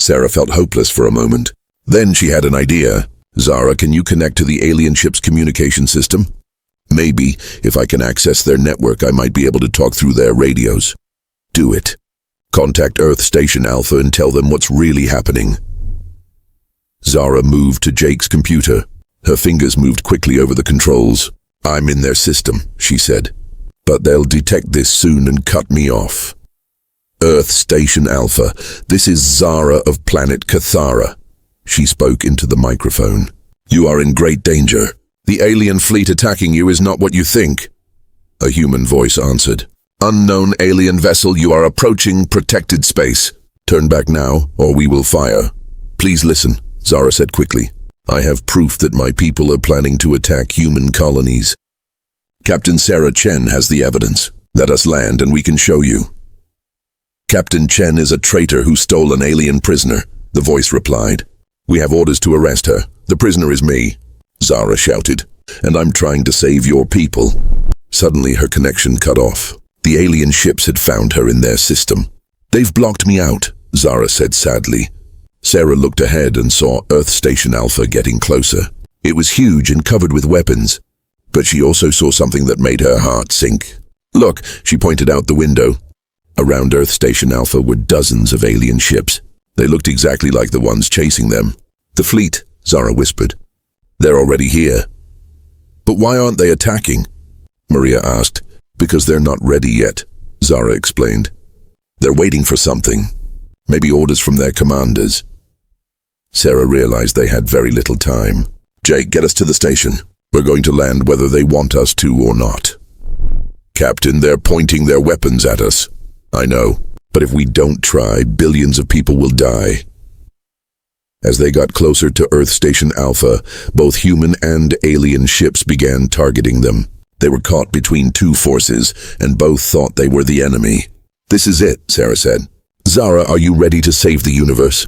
Sarah felt hopeless for a moment. Then she had an idea. Zara, can you connect to the alien ship's communication system? Maybe, if I can access their network, I might be able to talk through their radios. Do it. Contact Earth Station Alpha and tell them what's really happening. Zara moved to Jake's computer. Her fingers moved quickly over the controls. I'm in their system, she said. But they'll detect this soon and cut me off. Earth Station Alpha, this is Zara of planet Cathara. She spoke into the microphone. You are in great danger. The alien fleet attacking you is not what you think. A human voice answered. Unknown alien vessel, you are approaching protected space. Turn back now, or we will fire. Please listen, Zara said quickly. I have proof that my people are planning to attack human colonies. Captain Sarah Chen has the evidence. Let us land and we can show you. Captain Chen is a traitor who stole an alien prisoner, the voice replied. We have orders to arrest her. The prisoner is me, Zara shouted, and I'm trying to save your people. Suddenly her connection cut off. The alien ships had found her in their system. They've blocked me out, Zara said sadly. Sarah looked ahead and saw Earth Station Alpha getting closer. It was huge and covered with weapons, but she also saw something that made her heart sink. Look, she pointed out the window. Around Earth Station Alpha were dozens of alien ships. They looked exactly like the ones chasing them. The fleet, Zara whispered. They're already here. But why aren't they attacking? Maria asked. Because they're not ready yet, Zara explained. They're waiting for something. Maybe orders from their commanders. Sarah realized they had very little time. Jake, get us to the station. We're going to land whether they want us to or not. Captain, they're pointing their weapons at us. I know, but if we don't try, billions of people will die. As they got closer to Earth Station Alpha, both human and alien ships began targeting them. They were caught between two forces, and both thought they were the enemy. This is it, Sarah said. Zara, are you ready to save the universe?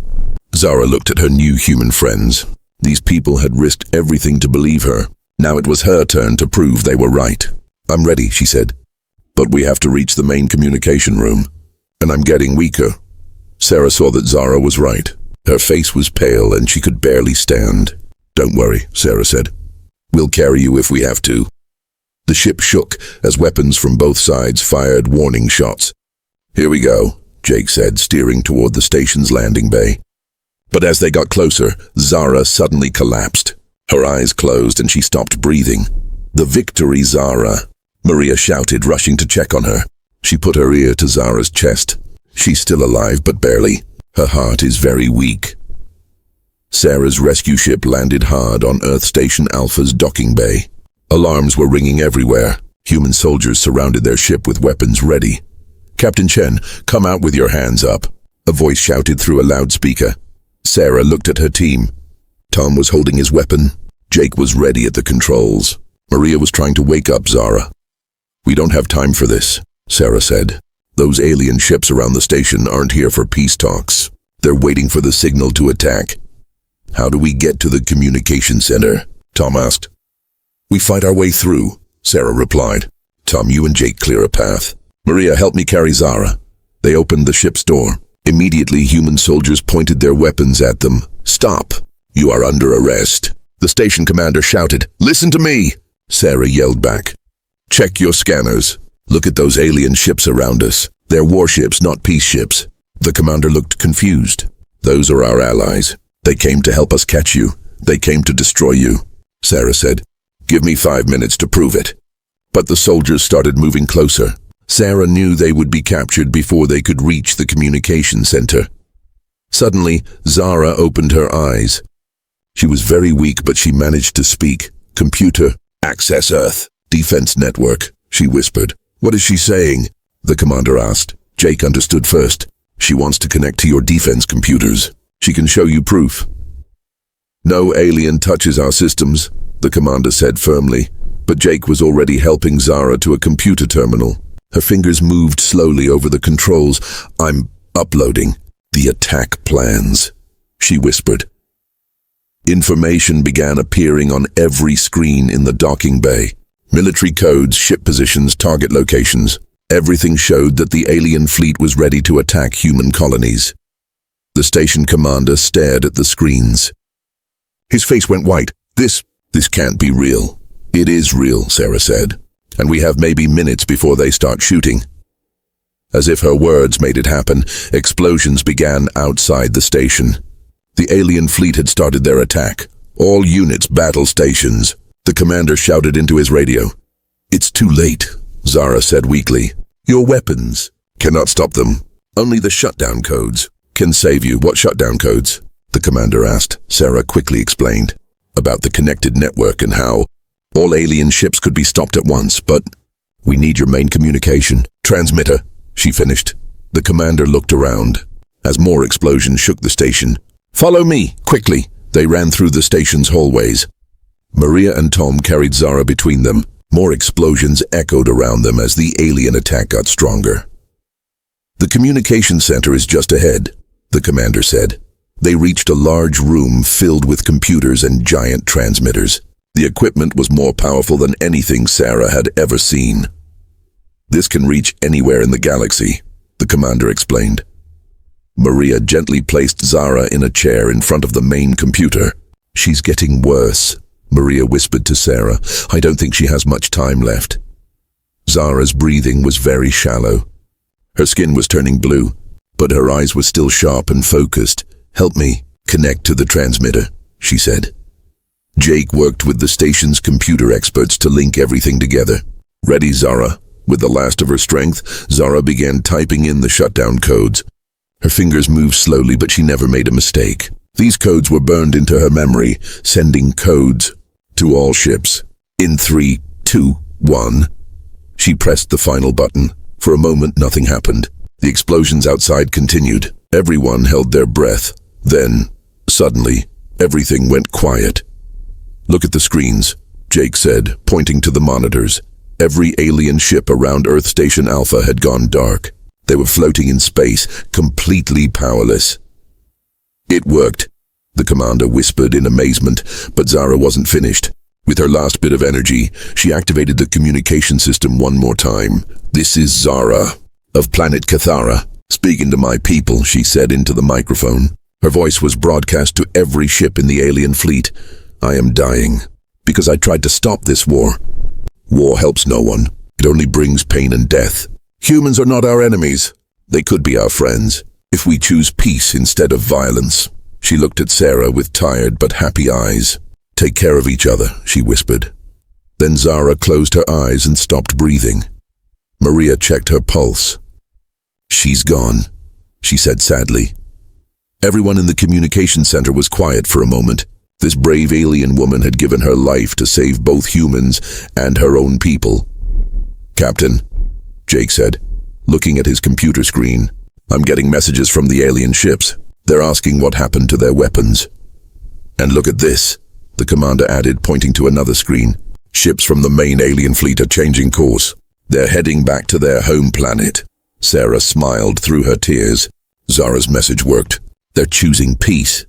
Zara looked at her new human friends. These people had risked everything to believe her. Now it was her turn to prove they were right. I'm ready, she said. But we have to reach the main communication room, and I'm getting weaker. Sarah saw that Zara was right. Her face was pale and she could barely stand. Don't worry, Sarah said. We'll carry you if we have to. The ship shook as weapons from both sides fired warning shots. Here we go, Jake said, steering toward the station's landing bay. But as they got closer, Zara suddenly collapsed. Her eyes closed and she stopped breathing. The victory, Zara, Maria shouted, rushing to check on her. She put her ear to Zara's chest. She's still alive, but barely. Her heart is very weak. Sarah's rescue ship landed hard on Earth Station Alpha's docking bay. Alarms were ringing everywhere. Human soldiers surrounded their ship with weapons ready. Captain Chen, come out with your hands up, a voice shouted through a loudspeaker. Sarah looked at her team. Tom was holding his weapon. Jake was ready at the controls. Maria was trying to wake up Zara. We don't have time for this, Sarah said. Those alien ships around the station aren't here for peace talks. They're waiting for the signal to attack. How do we get to the communication center? Tom asked. We fight our way through, Sarah replied. Tom, you and Jake clear a path. Maria, help me carry Zara. They opened the ship's door. Immediately, human soldiers pointed their weapons at them. Stop! You are under arrest. The station commander shouted. Listen to me! Sarah yelled back. Check your scanners. Look at those alien ships around us. They're warships, not peace ships. The commander looked confused. Those are our allies. They came to help us catch you. They came to destroy you, Sarah said. Give me 5 minutes to prove it. But the soldiers started moving closer. Sarah knew they would be captured before they could reach the communication center. Suddenly, Zara opened her eyes. She was very weak, but she managed to speak. Computer, access Earth, defense network, she whispered. What is she saying? The commander asked. Jake understood first. She wants to connect to your defense computers. She can show you proof. No alien touches our systems, the commander said firmly, but Jake was already helping Zara to a computer terminal. Her fingers moved slowly over the controls. I'm uploading the attack plans, she whispered. Information began appearing on every screen in the docking bay. Military codes, ship positions, target locations. Everything showed that the alien fleet was ready to attack human colonies. The station commander stared at the screens. His face went white. This can't be real. It is real, Sarah said. And we have maybe minutes before they start shooting. As if her words made it happen, explosions began outside the station. The alien fleet had started their attack. All units, battle stations. The commander shouted into his radio. It's too late, Zara said weakly. Your weapons cannot stop them. Only the shutdown codes can save you. What shutdown codes? The commander asked. Sarah quickly explained about the connected network and how all alien ships could be stopped at once, but we need your main communication transmitter, she finished. The commander looked around as more explosions shook the station. Follow me, quickly. They ran through the station's hallways. Maria and Tom carried Zara between them. More explosions echoed around them as the alien attack got stronger. The communication center is just ahead, the commander said. They reached a large room filled with computers and giant transmitters. The equipment was more powerful than anything Sarah had ever seen. This can reach anywhere in the galaxy, the commander explained. Maria gently placed Zara in a chair in front of the main computer. She's getting worse, Maria whispered to Sarah. I don't think she has much time left. Zara's breathing was very shallow. Her skin was turning blue, but her eyes were still sharp and focused. Help me connect to the transmitter, she said. Jake worked with the station's computer experts to link everything together. Ready, Zara? With the last of her strength, Zara began typing in the shutdown codes. Her fingers moved slowly, but she never made a mistake. These codes were burned into her memory, sending codes to all ships. In 3, 2, 1. She pressed the final button. For a moment, nothing happened. The explosions outside continued. Everyone held their breath. Then, suddenly, everything went quiet. Look at the screens, Jake said, pointing to the monitors. Every alien ship around Earth Station Alpha had gone dark. They were floating in space, completely powerless. It worked, the commander whispered in amazement, but Zara wasn't finished. With her last bit of energy, she activated the communication system one more time. This is Zara, of planet Cathara. Speaking to my people, she said into the microphone. Her voice was broadcast to every ship in the alien fleet. I am dying, because I tried to stop this war. War helps no one. It only brings pain and death. Humans are not our enemies. They could be our friends, if we choose peace instead of violence. She looked at Sarah with tired but happy eyes. Take care of each other, she whispered. Then Zara closed her eyes and stopped breathing. Maria checked her pulse. She's gone, she said sadly. Everyone in the communication center was quiet for a moment. This brave alien woman had given her life to save both humans and her own people. Captain, Jake said, looking at his computer screen. I'm getting messages from the alien ships. They're asking what happened to their weapons. And look at this, the commander added, pointing to another screen. Ships from the main alien fleet are changing course. They're heading back to their home planet. Sarah smiled through her tears. Zara's message worked. They're choosing peace.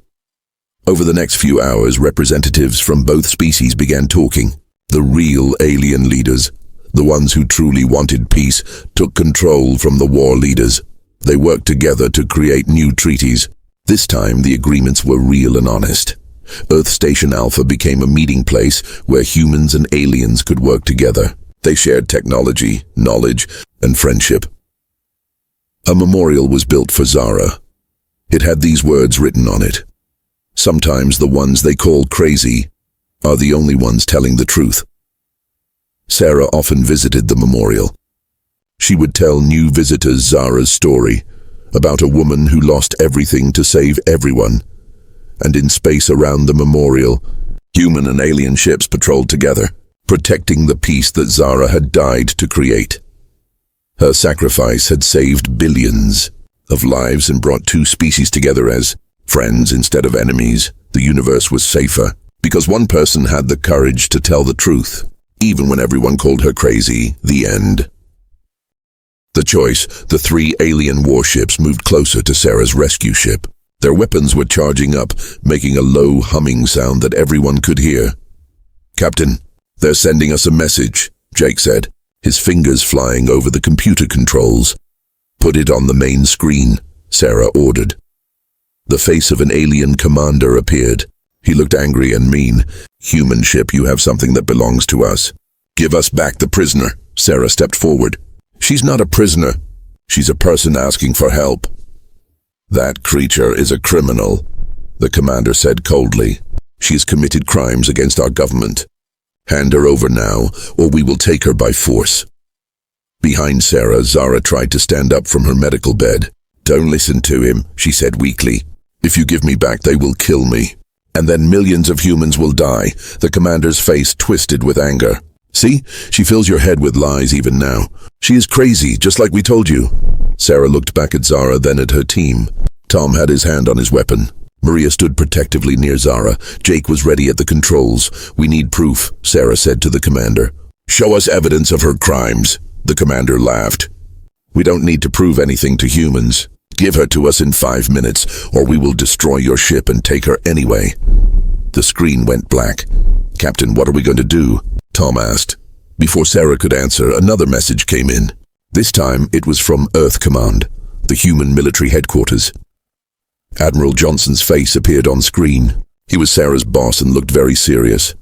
Over the next few hours, representatives from both species began talking. The real alien leaders, the ones who truly wanted peace, took control from the war leaders. They worked together to create new treaties. This time, the agreements were real and honest. Earth Station Alpha became a meeting place where humans and aliens could work together. They shared technology, knowledge, and friendship. A memorial was built for Zara. It had these words written on it. Sometimes the ones they call crazy are the only ones telling the truth. Sarah often visited the memorial. She would tell new visitors Zara's story about a woman who lost everything to save everyone. And in space around the memorial, human and alien ships patrolled together, protecting the peace that Zara had died to create. Her sacrifice had saved billions of lives and brought two species together as friends instead of enemies. The universe was safer because one person had the courage to tell the truth, even when everyone called her crazy. The end. The choice, the 3 alien warships moved closer to Sarah's rescue ship. Their weapons were charging up, making a low humming sound that everyone could hear. Captain, they're sending us a message, Jake said, his fingers flying over the computer controls. Put it on the main screen, Sarah ordered. The face of an alien commander appeared. He looked angry and mean. "Human ship, you have something that belongs to us. Give us back the prisoner." Sarah stepped forward. "She's not a prisoner. She's a person asking for help." "That creature is a criminal," the commander said coldly. "She has committed crimes against our government. Hand her over now, or we will take her by force." Behind Sarah, Zara tried to stand up from her medical bed. "Don't listen to him," she said weakly. "If you give me back, they will kill me. And then millions of humans will die." The commander's face twisted with anger. "See, she fills your head with lies even now. She is crazy, just like we told you." Sarah looked back at Zara, then at her team. Tom had his hand on his weapon. Maria stood protectively near Zara. Jake was ready at the controls. "We need proof," Sarah said to the commander. "Show us evidence of her crimes." The commander laughed. "We don't need to prove anything to humans. Give her to us in 5 minutes, or we will destroy your ship and take her anyway." The screen went black. "Captain, what are we going to do?" Tom asked. Before Sarah could answer, another message came in. This time, it was from Earth Command, the human military headquarters. Admiral Johnson's face appeared on screen. He was Sarah's boss and looked very serious.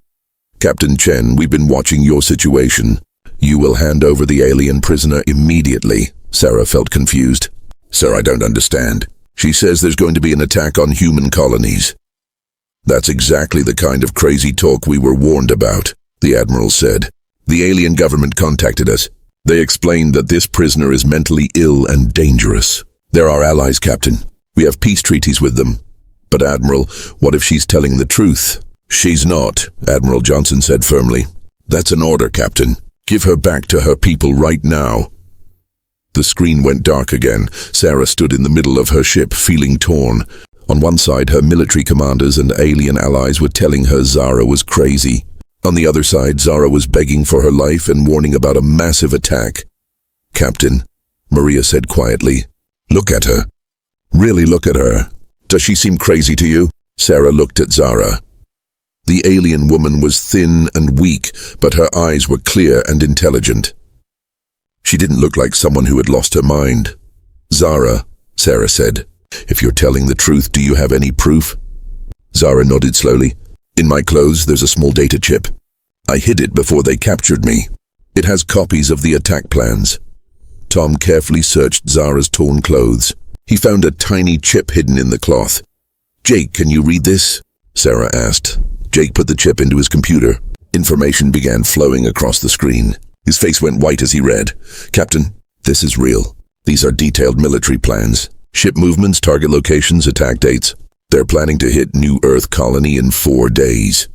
"Captain Chen, we've been watching your situation. You will hand over the alien prisoner immediately." Sarah felt confused. "Sir, I don't understand. She says there's going to be an attack on human colonies." "That's exactly the kind of crazy talk we were warned about," the Admiral said. "The alien government contacted us. They explained that this prisoner is mentally ill and dangerous. They're our allies, Captain. We have peace treaties with them. But Admiral, what if she's telling the truth?" "She's not," Admiral Johnson said firmly. "That's an order, Captain. Give her back to her people right now." The screen went dark again. Sarah stood in the middle of her ship, feeling torn. On one side, her military commanders and alien allies were telling her Zara was crazy. On the other side, Zara was begging for her life and warning about a massive attack. "Captain," Maria said quietly, "look at her. Really look at her. Does she seem crazy to you?" Sarah looked at Zara. The alien woman was thin and weak, but her eyes were clear and intelligent. She didn't look like someone who had lost her mind. "Zara," Sarah said, "if you're telling the truth, do you have any proof?" Zara nodded slowly. "In my clothes, there's a small data chip. I hid it before they captured me. It has copies of the attack plans." Tom carefully searched Zara's torn clothes. He found a tiny chip hidden in the cloth. "Jake, can you read this?" Sarah asked. Jake put the chip into his computer. Information began flowing across the screen. His face went white as he read. "Captain, this is real. These are detailed military plans. Ship movements, target locations, attack dates. They're planning to hit New Earth colony in 4 days."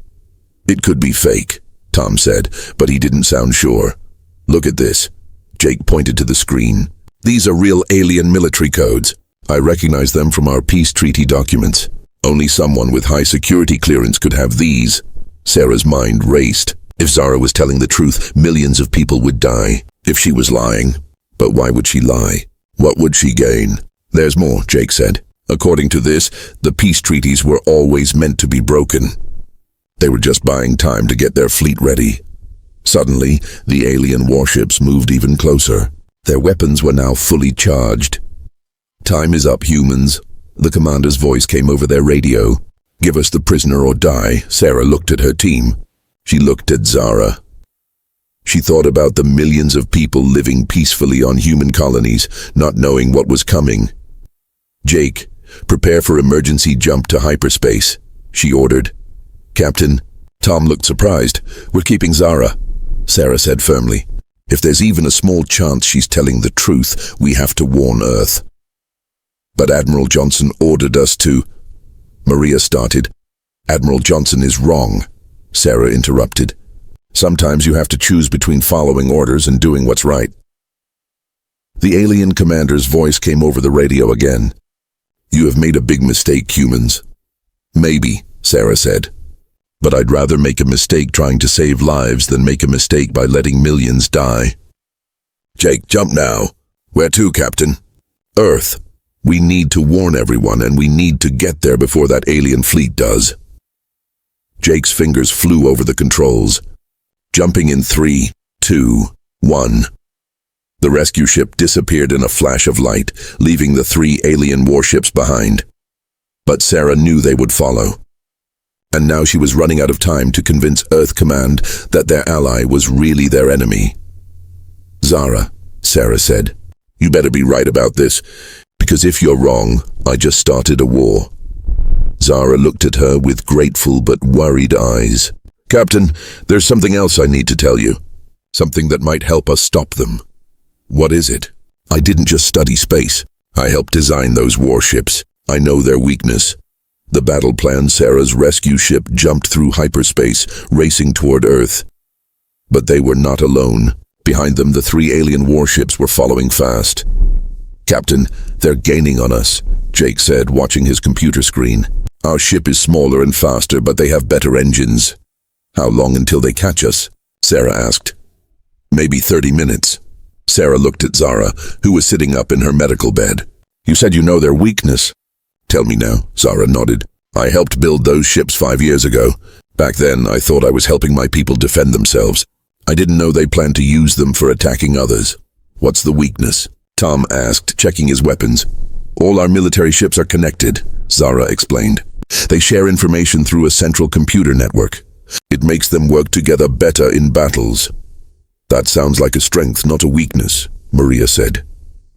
"It could be fake," Tom said, but he didn't sound sure. "Look at this." Jake pointed to the screen. "These are real alien military codes. I recognize them from our peace treaty documents. Only someone with high security clearance could have these." Sarah's mind raced. If Zara was telling the truth, millions of people would die. If she was lying. But why would she lie? What would she gain? "There's more," Jake said. "According to this, the peace treaties were always meant to be broken. They were just buying time to get their fleet ready." Suddenly, the alien warships moved even closer. Their weapons were now fully charged. "Time is up, humans." The commander's voice came over their radio. "Give us the prisoner or die." Sarah looked at her team. She looked at Zara. She thought about the millions of people living peacefully on human colonies, not knowing what was coming. "Jake, prepare for emergency jump to hyperspace," she ordered. "Captain." Tom looked surprised. "We're keeping Zara," Sarah said firmly. "If there's even a small chance she's telling the truth, we have to warn Earth." "But Admiral Johnson ordered us to—" Maria started. "Admiral Johnson is wrong," Sarah interrupted. "Sometimes you have to choose between following orders and doing what's right." The alien commander's voice came over the radio again. "You have made a big mistake, humans." "Maybe," Sarah said. "But I'd rather make a mistake trying to save lives than make a mistake by letting millions die." "Jake, jump now." "Where to, Captain?" "Earth. We need to warn everyone, and we need to get there before that alien fleet does." Jake's fingers flew over the controls. "Jumping in 3, 2, 1. The rescue ship disappeared in a flash of light, leaving the 3 alien warships behind. But Sarah knew they would follow. And now she was running out of time to convince Earth Command that their ally was really their enemy. "Zara," Sarah said, "you better be right about this, because if you're wrong, I just started a war." Zara looked at her with grateful but worried eyes. "Captain, there's something else I need to tell you. Something that might help us stop them." "What is it?" "I didn't just study space. I helped design those warships. I know their weakness." The battle plan Sarah's rescue ship jumped through hyperspace, racing toward Earth. But they were not alone. Behind them, the 3 alien warships were following fast. "Captain, they're gaining on us," Jake said, watching his computer screen. "Our ship is smaller and faster, but they have better engines." "How long until they catch us?" Sarah asked. "Maybe 30 minutes. Sarah looked at Zara, who was sitting up in her medical bed. "You said you know their weakness." "Tell me now," Zara nodded. "I helped build those ships 5 years ago. Back then, I thought I was helping my people defend themselves. I didn't know they planned to use them for attacking others." "What's the weakness?" Tom asked, checking his weapons. "All our military ships are connected," Zara explained. "They share information through a central computer network. It makes them work together better in battles." "That sounds like a strength, not a weakness," Maria said.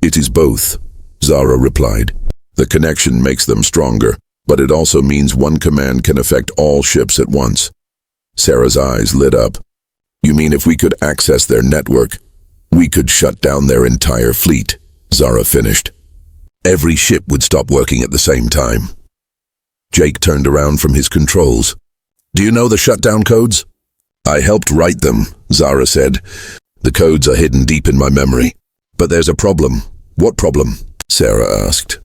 "It is both," Zara replied. "The connection makes them stronger, but it also means one command can affect all ships at once." Sarah's eyes lit up. "You mean if we could access their network, we could shut down their entire fleet?" Zara finished. "Every ship would stop working at the same time." Jake turned around from his controls. "Do you know the shutdown codes?" "I helped write them," Zara said. "The codes are hidden deep in my memory. But there's a problem." "What problem?" Sarah asked.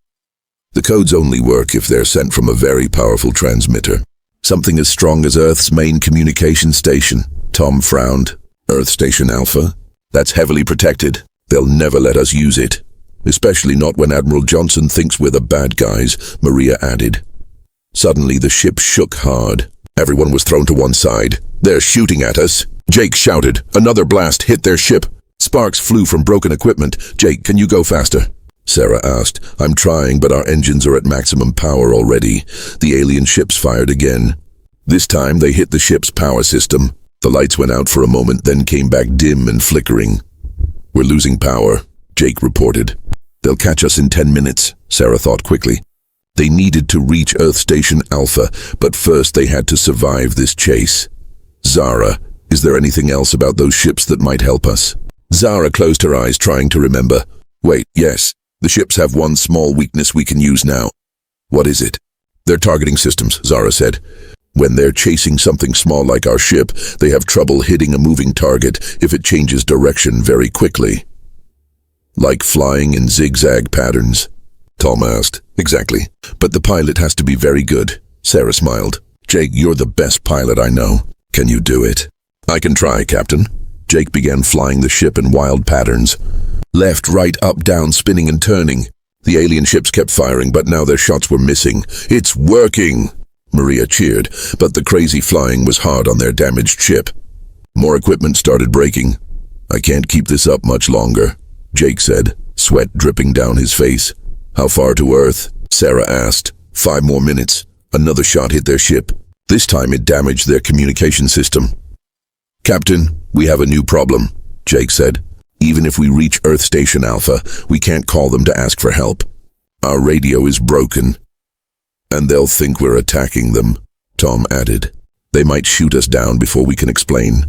"The codes only work if they're sent from a very powerful transmitter. Something as strong as Earth's main communication station." Tom frowned. "Earth Station Alpha? That's heavily protected. They'll never let us use it. Especially not when Admiral Johnson thinks we're the bad guys," Maria added. Suddenly the ship shook hard. Everyone was thrown to one side. "They're shooting at us!" Jake shouted. Another blast hit their ship. Sparks flew from broken equipment. "Jake, can you go faster?" Sarah asked. "I'm trying, but our engines are at maximum power already." The alien ships fired again. This time they hit the ship's power system. The lights went out for a moment, then came back dim and flickering. "We're losing power," Jake reported. "They'll catch us in 10 minutes, Sarah thought quickly. They needed to reach Earth Station Alpha, but first they had to survive this chase. "Zara, is there anything else about those ships that might help us?" Zara closed her eyes, trying to remember. "Wait, yes. The ships have one small weakness we can use now." "What is it?" "Their targeting systems," Zara said. "When they're chasing something small like our ship, they have trouble hitting a moving target if it changes direction very quickly." "Like flying in zigzag patterns?" Tom asked. "Exactly. But the pilot has to be very good." Sarah smiled. "Jake, you're the best pilot I know. Can you do it?" "I can try, Captain." Jake began flying the ship in wild patterns. Left, right, up, down, spinning and turning. The alien ships kept firing, but now their shots were missing. "It's working!" Maria cheered, but the crazy flying was hard on their damaged ship. More equipment started breaking. "I can't keep this up much longer," Jake said, sweat dripping down his face. "How far to Earth?" Sarah asked. 5 more minutes. Another shot hit their ship. This time it damaged their communication system. "Captain, we have a new problem," Jake said. "Even if we reach Earth Station Alpha, we can't call them to ask for help. Our radio is broken." "And they'll think we're attacking them," Tom added. "They might shoot us down before we can explain."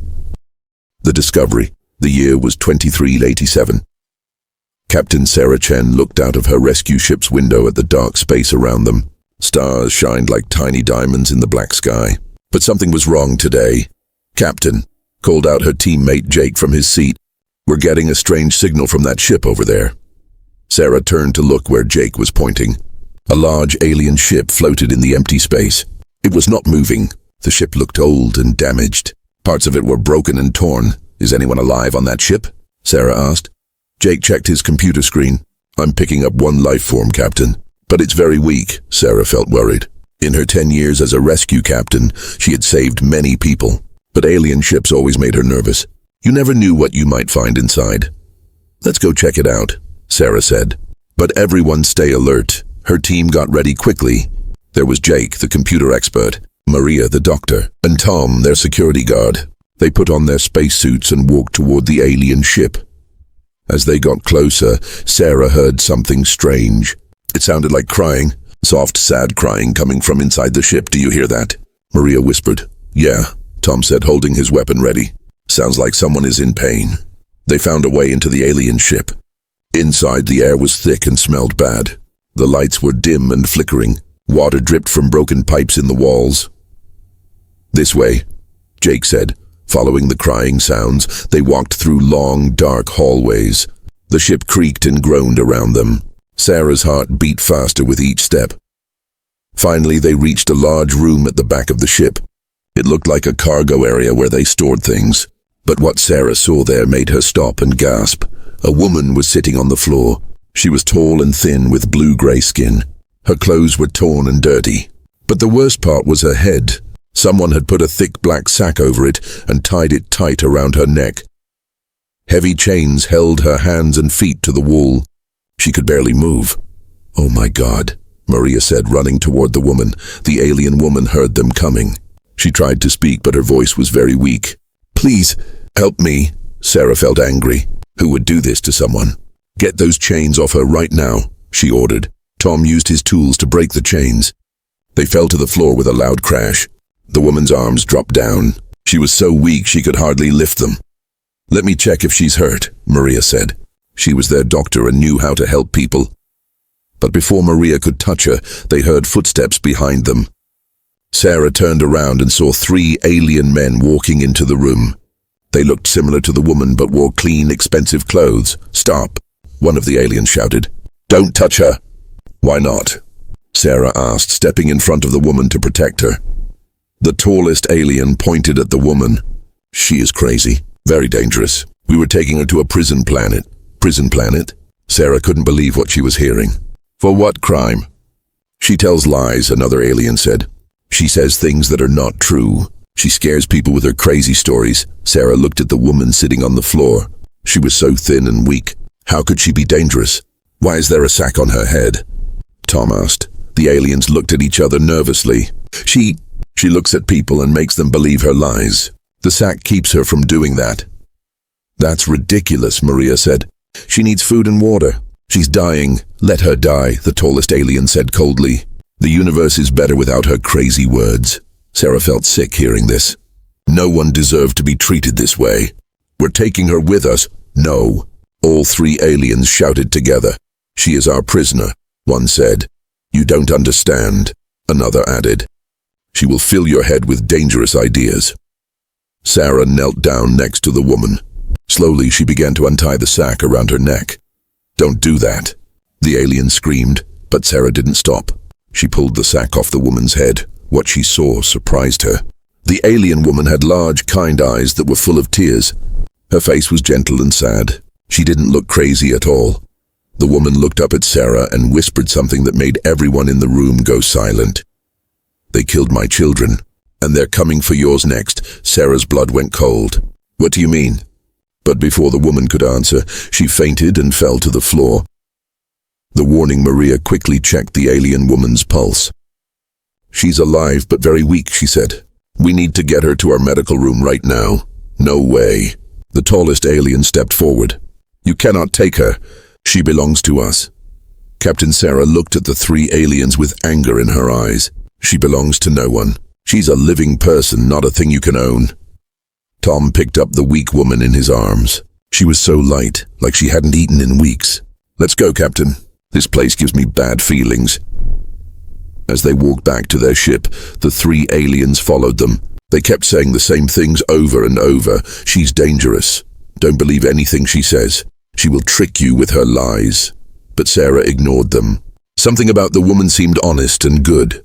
The Discovery. The year was 2387. Captain Sarah Chen looked out of her rescue ship's window at the dark space around them. Stars shined like tiny diamonds in the black sky. But something was wrong today. "Captain," called out her teammate Jake from his seat. "We're getting a strange signal from that ship over there." Sarah turned to look where Jake was pointing. A large alien ship floated in the empty space. It was not moving. The ship looked old and damaged. Parts of it were broken and torn. "Is anyone alive on that ship?" Sarah asked. Jake checked his computer screen. "I'm picking up one life form, Captain. But it's very weak." Sarah felt worried. In her 10 years as a rescue captain, she had saved many people. But alien ships always made her nervous. You never knew what you might find inside. "Let's go check it out," Sarah said. "But everyone stay alert." Her team got ready quickly. There was Jake, the computer expert, Maria, the doctor, and Tom, their security guard. They put on their spacesuits and walked toward the alien ship. As they got closer, Sarah heard something strange. It sounded like crying, soft, sad crying coming from inside the ship. "Do you hear that?" Maria whispered. "Yeah," Tom said, holding his weapon ready. "Sounds like someone is in pain." They found a way into the alien ship. Inside, the air was thick and smelled bad. The lights were dim and flickering. Water dripped from broken pipes in the walls. "This way," Jake said. Following the crying sounds, they walked through long, dark hallways. The ship creaked and groaned around them. Sarah's heart beat faster with each step. Finally, they reached a large room at the back of the ship. It looked like a cargo area where they stored things. But what Sarah saw there made her stop and gasp. A woman was sitting on the floor. She was tall and thin with blue-gray skin. Her clothes were torn and dirty. But the worst part was her head. Someone had put a thick black sack over it and tied it tight around her neck. Heavy chains held her hands and feet to the wall. She could barely move. "Oh my God," Maria said, running toward the woman. The alien woman heard them coming. She tried to speak, but her voice was very weak. "Please, help me." Sarah felt angry. Who would do this to someone? "Get those chains off her right now," she ordered. Tom used his tools to break the chains. They fell to the floor with a loud crash. The woman's arms dropped down. She was so weak she could hardly lift them. "Let me check if she's hurt," Maria said. She was their doctor and knew how to help people. But before Maria could touch her, they heard footsteps behind them. Sarah turned around and saw 3 alien men walking into the room. They looked similar to the woman but wore clean, expensive clothes. "Stop," one of the aliens shouted. "Don't touch her." "Why not?" Sarah asked, stepping in front of the woman to protect her. The tallest alien pointed at the woman. "She is crazy. Very dangerous. We were taking her to a prison planet." "Prison planet?" Sarah couldn't believe what she was hearing. "For what crime?" "She tells lies," another alien said. "She says things that are not true. She scares people with her crazy stories." Sarah looked at the woman sitting on the floor. She was so thin and weak. How could she be dangerous? "Why is there a sack on her head?" Tom asked. The aliens looked at each other nervously. She looks at people and makes them believe her lies. The sack keeps her from doing that." "That's ridiculous," Maria said. "She needs food and water. She's dying. Let her die," the tallest alien said coldly. "The universe is better without her crazy words." Sarah felt sick hearing this. No one deserved to be treated this way. "We're taking her with us." "No." All 3 aliens shouted together. "She is our prisoner," one said. "You don't understand," another added. "She will fill your head with dangerous ideas." Sarah knelt down next to the woman. Slowly, she began to untie the sack around her neck. "Don't do that," the alien screamed, but Sarah didn't stop. She pulled the sack off the woman's head. What she saw surprised her. The alien woman had large, kind eyes that were full of tears. Her face was gentle and sad. She didn't look crazy at all. The woman looked up at Sarah and whispered something that made everyone in the room go silent. "They killed my children, and they're coming for yours next." Sarah's blood went cold. "What do you mean?" But before the woman could answer, she fainted and fell to the floor. The warning Maria quickly checked the alien woman's pulse. "She's alive but very weak," she said. "We need to get her to our medical room right now." "No way." The tallest alien stepped forward. "You cannot take her. She belongs to us." Captain Sarah looked at the 3 aliens with anger in her eyes. "She belongs to no one. She's a living person, not a thing you can own." Tom picked up the weak woman in his arms. She was so light, like she hadn't eaten in weeks. "Let's go, Captain. This place gives me bad feelings." As they walked back to their ship, the 3 aliens followed them. They kept saying the same things over and over. "She's dangerous. Don't believe anything she says. She will trick you with her lies." But Sarah ignored them. Something about the woman seemed honest and good.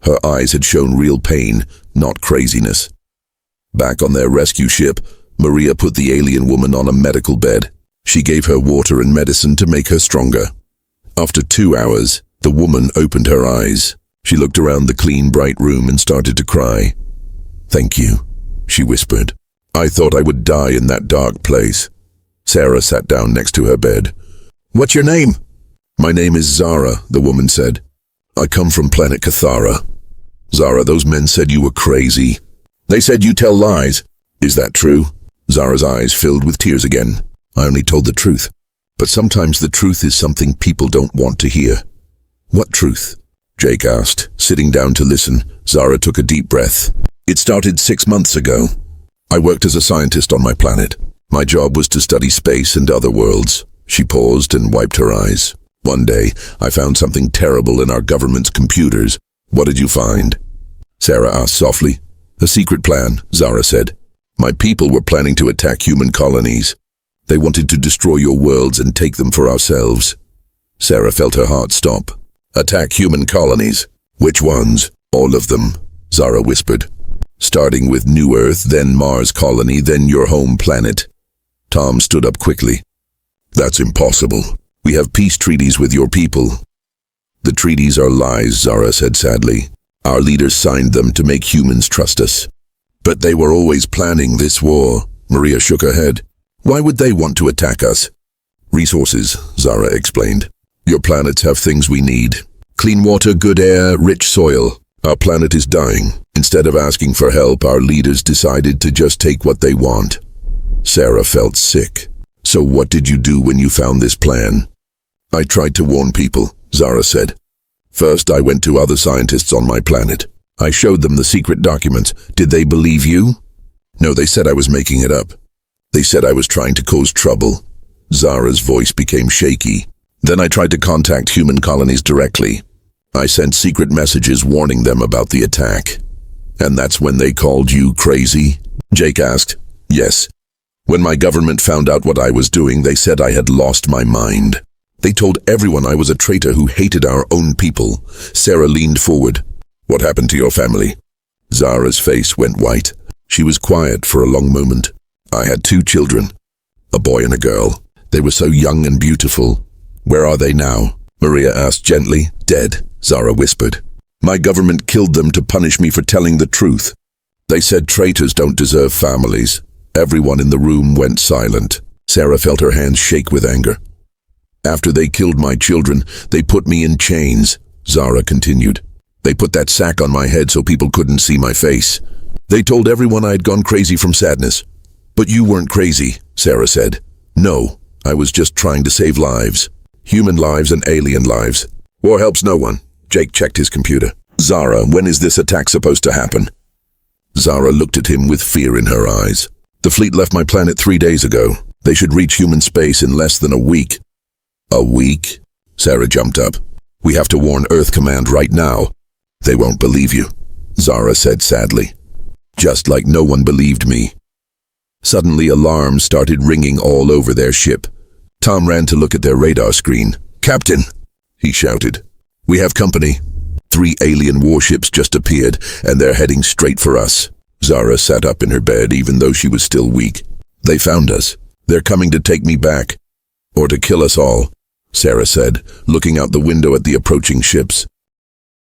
Her eyes had shown real pain, not craziness. Back on their rescue ship, Maria put the alien woman on a medical bed. She gave her water and medicine to make her stronger. After 2 hours, the woman opened her eyes. She looked around the clean, bright room and started to cry. "Thank you," she whispered. "I thought I would die in that dark place." Sarah sat down next to her bed. "What's your name?" "My name is Zara," the woman said. I come from planet Cathara. Zara, those men said you were crazy. They said you tell lies. Is that true? Zara's eyes filled with tears again. I only told the truth. But sometimes the truth is something people don't want to hear. What truth? Jake asked, sitting down to listen. Zara took a deep breath. It started 6 months ago. I worked as a scientist on my planet. My job was to study space and other worlds. She paused and wiped her eyes. One day, I found something terrible in our government's computers. What did you find? Sarah asked softly. A secret plan, Zara said. My people were planning to attack human colonies. They wanted to destroy your worlds and take them for ourselves. Sarah felt her heart stop. Attack human colonies? Which ones? All of them, Zara whispered. Starting with New Earth, then Mars colony, then your home planet. Tom stood up quickly. That's impossible. We have peace treaties with your people. The treaties are lies, Zara said sadly. Our leaders signed them to make humans trust us. But they were always planning this war. Maria shook her head. Why would they want to attack us? Resources, Zara explained. Your planets have things we need. Clean water, good air, rich soil. Our planet is dying. Instead of asking for help, our leaders decided to just take what they want. Sarah felt sick. So what did you do when you found this plan? I tried to warn people, Zara said. First, I went to other scientists on my planet. I showed them the secret documents. Did they believe you? No, they said I was making it up. They said I was trying to cause trouble. Zara's voice became shaky. Then I tried to contact human colonies directly. I sent secret messages warning them about the attack. And that's when they called you crazy? Jake asked. Yes. When my government found out what I was doing, they said I had lost my mind. They told everyone I was a traitor who hated our own people. Sarah leaned forward. What happened to your family? Zara's face went white. She was quiet for a long moment. I had 2 children, a boy and a girl. They were so young and beautiful. Where are they now? Maria asked gently. Dead, Zara whispered. My government killed them to punish me for telling the truth. They said traitors don't deserve families. Everyone in the room went silent. Sarah felt her hands shake with anger. After they killed my children, they put me in chains, Zara continued. They put that sack on my head so people couldn't see my face. They told everyone I had gone crazy from sadness. But you weren't crazy, Sarah said. No, I was just trying to save lives. Human lives and alien lives. War helps no one. Jake checked his computer. Zara, when is this attack supposed to happen? Zara looked at him with fear in her eyes. The fleet left my planet 3 days ago. They should reach human space in less than a week. A week? Sarah jumped up. We have to warn Earth Command right now. They won't believe you, Zara said sadly. Just like no one believed me. Suddenly alarms started ringing all over their ship. Tom ran to look at their radar screen. Captain, he shouted. We have company. 3 alien warships just appeared, and they're heading straight for us. Zara sat up in her bed even though she was still weak. They found us. They're coming to take me back. Or to kill us all, Sarah said, looking out the window at the approaching ships.